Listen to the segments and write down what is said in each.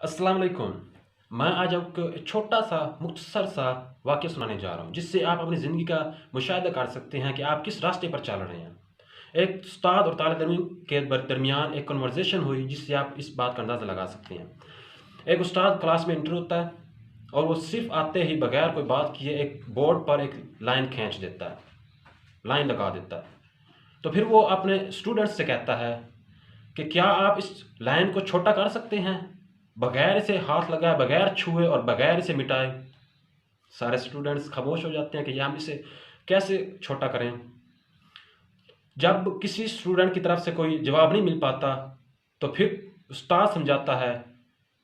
अस्सलाम वालेकुम। मैं आज आपको एक छोटा सा मुख्तसर सा वाक़या सुनाने जा रहा हूँ जिससे आप अपनी ज़िंदगी का मुशाहिदा कर सकते हैं कि आप किस रास्ते पर चल रहे हैं। एक उस्ताद और तालिब इल्म के दरमियान एक कन्वर्सेशन हुई जिससे आप इस बात का अंदाज़ा लगा सकते हैं। एक उस्ताद क्लास में इंटर होता है और वो सिर्फ आते ही बगैर कोई बात किए एक बोर्ड पर एक लाइन खींच देता है, लाइन लगा देता है। तो फिर वो अपने स्टूडेंट्स से कहता है कि क्या आप इस लाइन को छोटा कर सकते हैं, बगैर इसे हाथ लगाए, बगैर छुए और बगैर इसे मिटाए। सारे स्टूडेंट्स खामोश हो जाते हैं कि हम इसे कैसे छोटा करें। जब किसी स्टूडेंट की तरफ से कोई जवाब नहीं मिल पाता तो फिर उस्ताद समझाता है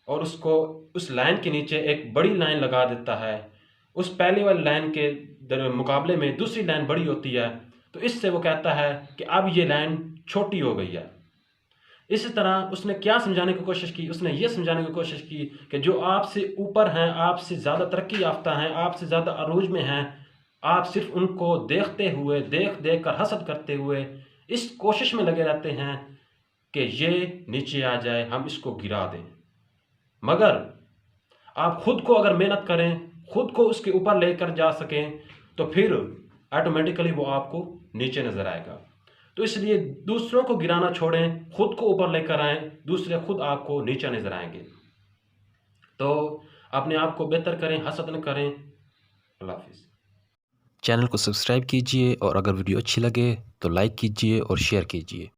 और उसको उस लाइन के नीचे एक बड़ी लाइन लगा देता है। उस पहले वाली लाइन के मुकाबले में दूसरी लाइन बड़ी होती है, तो इससे वो कहता है कि अब ये लाइन छोटी हो गई है। इसी तरह उसने क्या समझाने की कोशिश की, उसने ये समझाने की कोशिश की कि जो आपसे ऊपर हैं, आपसे ज़्यादा तरक्की याफ्ता हैं, आपसे ज़्यादा अरूज में हैं, आप सिर्फ उनको देखते हुए, देख देख कर हसद करते हुए इस कोशिश में लगे रहते हैं कि ये नीचे आ जाए, हम इसको गिरा दें। मगर आप खुद को अगर मेहनत करें, खुद को उसके ऊपर लेकर जा सकें, तो फिर ऑटोमेटिकली वो आपको नीचे नज़र आएगा। तो इसलिए दूसरों को गिराना छोड़ें, खुद को ऊपर लेकर आएँ, दूसरे खुद आपको नीचे नज़र आएंगे। तो अपने आप को बेहतर करें, हसद न करें। अल्लाह हाफिज़। चैनल को सब्सक्राइब कीजिए और अगर वीडियो अच्छी लगे तो लाइक कीजिए और शेयर कीजिए।